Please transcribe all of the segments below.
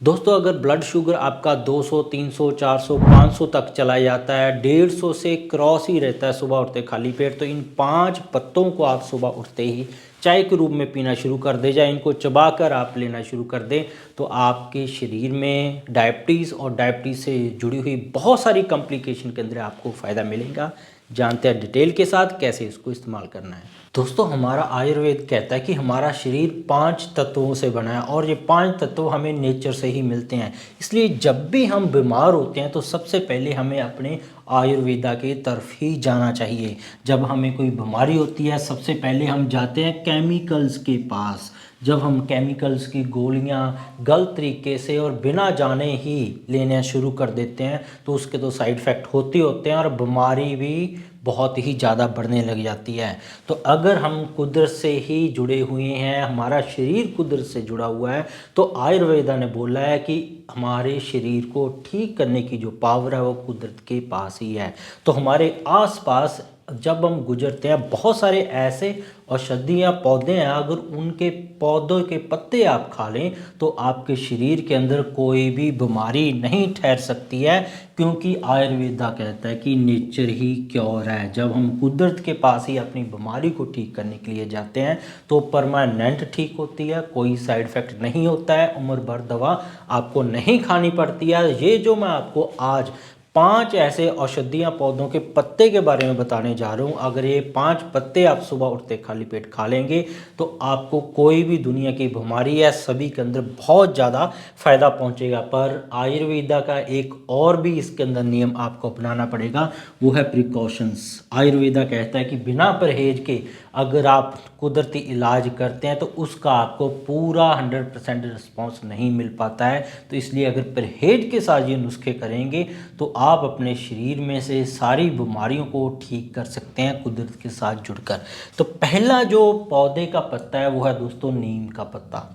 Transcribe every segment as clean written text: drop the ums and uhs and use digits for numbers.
दोस्तों अगर blood sugar आपका 200, 300, 400, 500 तक चला जाता है, 150 से क्रॉस ही रहता है सुबह उठते खाली पेट, तो इन 5 पत्तों को आप सुबह उठते ही चाय के रूप में पीना शुरू कर दें, या इनको चबाकर आप लेना शुरू कर दें, तो आपके शरीर में डायबिटीज़ और डायबिटीज़ से जुड़ी हुई बहुत सारी कॉम्प्लिकेशन के अंदर आपको फ़ायदा मिलेगा। जानते हैं डिटेल के साथ कैसे इसको इस्तेमाल करना है। दोस्तों हमारा आयुर्वेद कहता है कि हमारा शरीर 5 तत्वों से बना है और ये 5 तत्व हमें नेचर से ही मिलते हैं। इसलिए जब भी हम बीमार होते हैं तो सबसे पहले हमें अपने आयुर्वेदा के तरफ ही जाना चाहिए। जब हमें कोई बीमारी होती है सबसे पहले हम जाते हैं केमिकल्स के पास। जब हम केमिकल्स की गोलियां गलत तरीके से और बिना जाने ही लेना शुरू कर देते हैं तो उसके तो साइड इफ़ेक्ट होते होते हैं और बीमारी भी बहुत ही ज़्यादा बढ़ने लग जाती है। तो अगर हम कुदरत से ही जुड़े हुए हैं, हमारा शरीर कुदरत से जुड़ा हुआ है, तो आयुर्वेदा ने बोला है कि हमारे शरीर को ठीक करने की जो पावर है वो कुदरत के पास ही है। तो हमारे आसपास जब हम गुजरते हैं बहुत सारे ऐसे औषधियाँ पौधे हैं, अगर उनके पौधों के पत्ते आप खा लें तो आपके शरीर के अंदर कोई भी बीमारी नहीं ठहर सकती है, क्योंकि आयुर्वेदा कहता है कि नेचर ही क्योर है। जब हम कुदरत के पास ही अपनी बीमारी को ठीक करने के लिए जाते हैं तो परमानेंट ठीक होती है, कोई साइड इफ़ेक्ट नहीं होता है, उम्र भर दवा आपको नहीं खानी पड़ती है। ये जो मैं आपको आज 5 ऐसे औषधीय पौधों के पत्ते के बारे में बताने जा रहा हूँ, अगर ये 5 पत्ते आप सुबह उठते खाली पेट खा लेंगे तो आपको कोई भी दुनिया की बीमारी है सभी के अंदर बहुत ज़्यादा फ़ायदा पहुँचेगा। पर आयुर्वेदा का एक और भी इसके अंदर नियम आपको अपनाना पड़ेगा, वो है प्रिकॉशंस। आयुर्वेदा कहता है कि बिना परहेज के अगर आप कुदरती इलाज करते हैं तो उसका आपको पूरा 100% रिस्पॉन्स नहीं मिल पाता है। तो इसलिए अगर परहेज के साथ ये नुस्खे करेंगे तो आप अपने शरीर में से सारी बीमारियों को ठीक कर सकते हैं कुदरत के साथ जुड़कर। तो पहला जो पौधे का पत्ता है वो है दोस्तों नीम का पत्ता।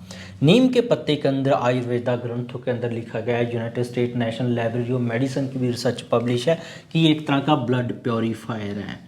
नीम के पत्ते के अंदर आयुर्वेदा ग्रंथों के अंदर लिखा गया है, United state national library of medicine की भी रिसर्च पब्लिश है कि ये एक तरह का ब्लड प्योरीफायर है।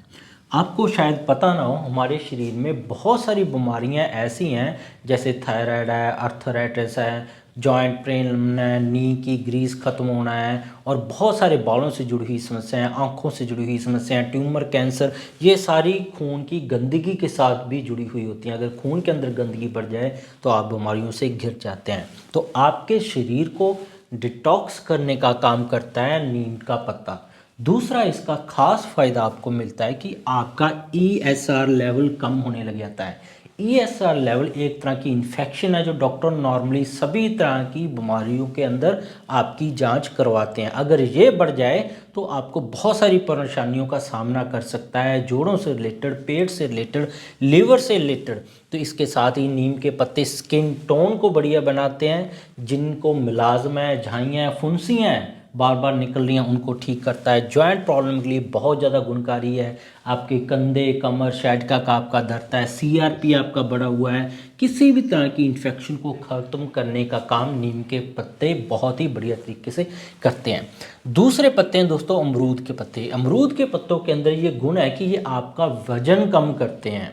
आपको शायद पता ना हो, हमारे शरीर में बहुत सारी बीमारियां ऐसी हैं जैसे थायराइड है, अर्थराइटिस है, जॉइंट पेन है, नी की ग्रीस खत्म होना है, और बहुत सारे बालों से जुड़ी हुई समस्याएं, आंखों से जुड़ी हुई समस्याएं, ट्यूमर, कैंसर, ये सारी खून की गंदगी के साथ भी जुड़ी हुई होती हैं। अगर खून के अंदर गंदगी बढ़ जाए तो आप बीमारियों से घिर जाते हैं। तो आपके शरीर को डिटॉक्स करने का काम करता है नीम का पत्ता। दूसरा इसका खास फायदा आपको मिलता है कि आपका ESR लेवल कम होने लग जाता है। ESR लेवल एक तरह की इन्फेक्शन है जो डॉक्टर नॉर्मली सभी तरह की बीमारियों के अंदर आपकी जांच करवाते हैं। अगर ये बढ़ जाए तो आपको बहुत सारी परेशानियों का सामना कर सकता है, जोड़ों से रिलेटेड, पेट से रिलेटेड, लीवर से रिलेटेड। तो इसके साथ ही नीम के पत्ते स्किन टोन को बढ़िया बनाते हैं, जिनको मिलाजमा है, झाइयाँ, फुंसियाँ हैं बार बार निकल रही हैं, उनको ठीक करता है। जॉइंट प्रॉब्लम के लिए बहुत ज़्यादा गुणकारी है। आपके कंधे, कमर, सciatica का आपका दर्द है, CRP आपका बढ़ा हुआ है, किसी भी तरह की इन्फेक्शन को ख़त्म करने का काम नीम के पत्ते बहुत ही बढ़िया तरीके से करते हैं। दूसरे पत्ते हैं दोस्तों अमरूद के पत्ते। अमरूद के पत्तों के अंदर ये गुण है कि ये आपका वजन कम करते हैं।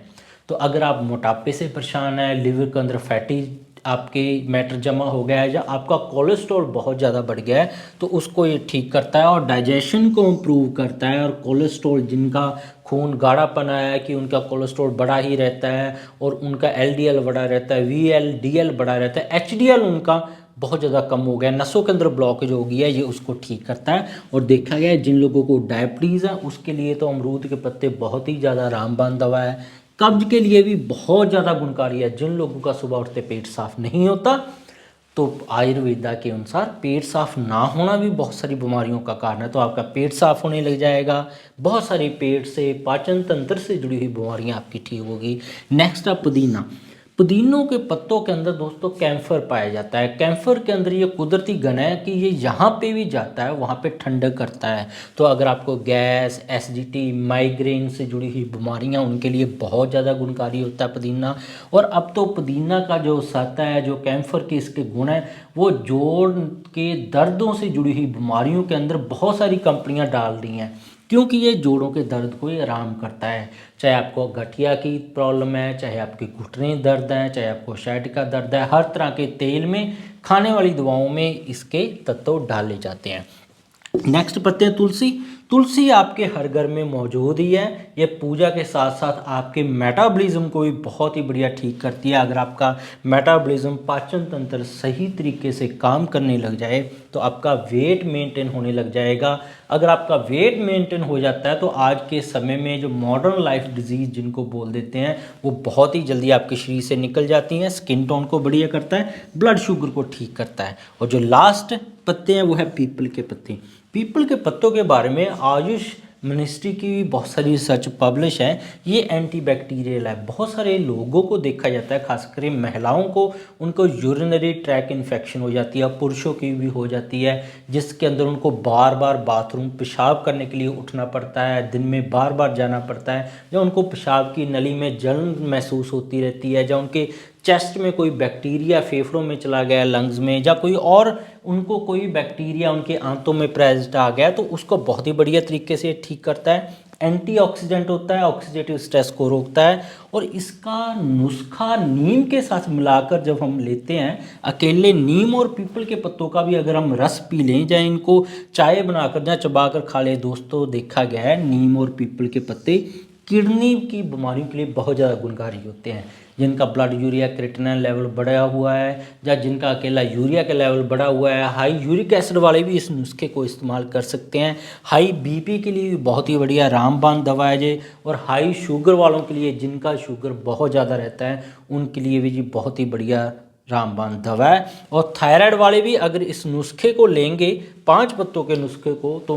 तो अगर आप मोटापे से परेशान हैं, लिवर के अंदर फैटी आपके मैटर जमा हो गया है, या आपका कोलेस्ट्रॉल बहुत ज़्यादा बढ़ गया है, तो उसको ये ठीक करता है और डाइजेशन को इम्प्रूव करता है। और कोलेस्ट्रॉल, जिनका खून गाढ़ापन आया है कि उनका कोलेस्ट्रॉल बढ़ा ही रहता है और उनका LDL बढ़ा रहता है, VLDL बढ़ा रहता है, HDL उनका बहुत ज़्यादा कम हो गया, नसों के अंदर ब्लॉकेज हो गया है, ये उसको ठीक करता है। और देखा गया है जिन लोगों को डायबिटीज़ है उसके लिए तो अमरूद के पत्ते बहुत ही ज़्यादा रामबाण दवा है। कब्ज के लिए भी बहुत ज़्यादा गुणकारी है। जिन लोगों का सुबह उठते पेट साफ नहीं होता, तो आयुर्वेदा के अनुसार पेट साफ ना होना भी बहुत सारी बीमारियों का कारण है। तो आपका पेट साफ होने लग जाएगा, बहुत सारी पेट से, पाचन तंत्र से जुड़ी हुई बीमारियां आपकी ठीक होगी। नेक्स्ट है पुदीना। पुदीनों के पत्तों के अंदर दोस्तों कैम्फर पाया जाता है। कैम्फर के अंदर ये कुदरती गुण है कि ये जहाँ पे भी जाता है वहाँ पे ठंडक करता है। तो अगर आपको गैस, एसिडिटी, माइग्रेन से जुड़ी हुई बीमारियाँ, उनके लिए बहुत ज़्यादा गुणकारी होता है पुदीना। और अब तो पुदीना का जो सत्ता है, जो कैम्फर के इसके गुण हैं, वो जोड़ के दर्दों से जुड़ी हुई बीमारियों के अंदर बहुत सारी कंपनियाँ डाल रही हैं क्योंकि ये जोड़ों के दर्द को ये आराम करता है। चाहे आपको गठिया की प्रॉब्लम है, चाहे आपके घुटने दर्द हैं, चाहे आपको साइटिका दर्द है, हर तरह के तेल में, खाने वाली दवाओं में इसके तत्व डाले जाते हैं। नेक्स्ट पत्ते हैं तुलसी। तुलसी आपके हर घर में मौजूद ही है। ये पूजा के साथ साथ आपके मेटाबॉलिज्म को भी बहुत ही बढ़िया ठीक करती है। अगर आपका मेटाबॉलिज्म, पाचन तंत्र सही तरीके से काम करने लग जाए तो आपका वेट मेंटेन होने लग जाएगा। अगर आपका वेट मेंटेन हो जाता है तो आज के समय में जो मॉडर्न लाइफ डिजीज़ जिनको बोल देते हैं वो बहुत ही जल्दी आपके शरीर से निकल जाती हैं। स्किन टोन को बढ़िया करता है, ब्लड शुगर को ठीक करता है। और जो लास्ट पत्ते हैं वो है पीपल के पत्ते। पीपल के पत्तों के बारे में आयुष मिनिस्ट्री की बहुत सारी रिसर्च पब्लिश है। ये एंटीबैक्टीरियल है। बहुत सारे लोगों को देखा जाता है, खासकर महिलाओं को, उनको यूरिनरी ट्रैक इन्फेक्शन हो जाती है, पुरुषों की भी हो जाती है, जिसके अंदर उनको बार बार बाथरूम पेशाब करने के लिए उठना पड़ता है, दिन में बार बार जाना पड़ता है, या उनको पेशाब की नली में जलन महसूस होती रहती है, या उनके चेस्ट में कोई बैक्टीरिया फेफड़ों में चला गया, लंग्स में, या कोई और उनको कोई बैक्टीरिया उनके आंतों में प्रेजेंट आ गया, तो उसको बहुत ही बढ़िया तरीके से ठीक करता है। एंटीऑक्सीडेंट होता है, ऑक्सीडेटिव स्ट्रेस को रोकता है। और इसका नुस्खा नीम के साथ मिलाकर जब हम लेते हैं, अकेले नीम और पीपल के पत्तों का भी अगर हम रस पी लें, या इनको चाय बनाकर या चबाकर खा लें, दोस्तों देखा गया है नीम और पीपल के पत्ते किडनी की बीमारियों के लिए बहुत ज़्यादा गुणकारी होते हैं। जिनका ब्लड यूरिया क्रिएटिनिन लेवल बढ़ा हुआ है, या जिनका अकेला यूरिया का लेवल बढ़ा हुआ है, हाई यूरिक एसिड वाले भी इस नुस्खे को इस्तेमाल कर सकते हैं। हाई बीपी के लिए भी बहुत ही बढ़िया रामबाण दवा है जी। और हाई शुगर वालों के लिए, जिनका शुगर बहुत ज़्यादा रहता है, उनके लिए भी जी बहुत ही बढ़िया रामबाण दवा है। और थायराइड वाले भी अगर इस नुस्खे को लेंगे, 5 पत्तों के नुस्खे को, तो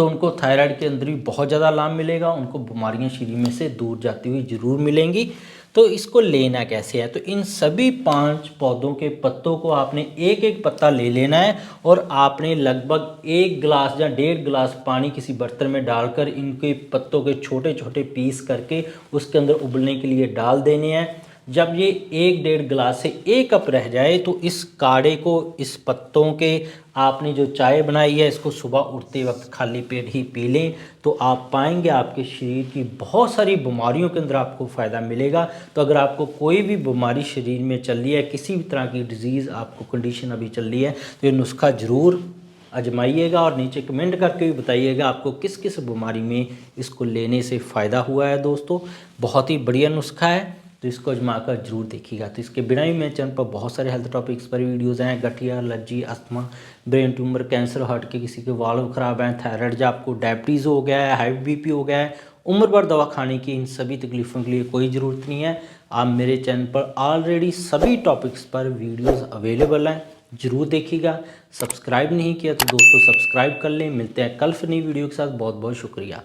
उनको थायराइड के अंदर भी बहुत ज़्यादा लाभ मिलेगा। उनको बीमारियां शरीर में से दूर जाती हुई जरूर मिलेंगी। तो इसको लेना कैसे है? तो इन सभी 5 पौधों के पत्तों को आपने एक एक पत्ता ले लेना है, और आपने लगभग 1 गिलास या 1.5 गिलास पानी किसी बर्तन में डालकर इनके पत्तों के छोटे छोटे पीस करके उसके अंदर उबलने के लिए डाल देने हैं। जब ये 1-1.5 गिलास से 1 कप रह जाए तो इस काढ़े को, इस पत्तों के आपने जो चाय बनाई है, इसको सुबह उठते वक्त खाली पेट ही पी लें, तो आप पाएंगे आपके शरीर की बहुत सारी बीमारियों के अंदर आपको फ़ायदा मिलेगा। तो अगर आपको कोई भी बीमारी शरीर में चल रही है, किसी भी तरह की डिजीज़ आपको कंडीशन अभी चल रही है, तो ये नुस्खा ज़रूर आजमाइएगा और नीचे कमेंट करके भी बताइएगा आपको किस किस बीमारी में इसको लेने से फ़ायदा हुआ है। दोस्तों बहुत ही बढ़िया नुस्खा है, तो इसको आजमाकर जरूर देखिएगा। तो इसके बिना ही मेरे चैनल पर बहुत सारे हेल्थ टॉपिक्स पर वीडियोज़ हैं। गठिया, allergy, asthma, brain tumour, cancer, heart के किसी के वाल्व खराब हैं, थायराइड, या आपको डायबिटीज़ हो गया है, हाई बीपी हो गया है, उम्र भर दवा खाने की, इन सभी तकलीफ़ों के लिए कोई ज़रूरत नहीं है। आप मेरे चैनल पर ऑलरेडी सभी टॉपिक्स पर वीडियोज़ अवेलेबल हैं, ज़रूर देखिएगा। सब्सक्राइब नहीं किया तो दोस्तों सब्सक्राइब कर लें। मिलते हैं कल फिर नई वीडियो के साथ। बहुत बहुत शुक्रिया।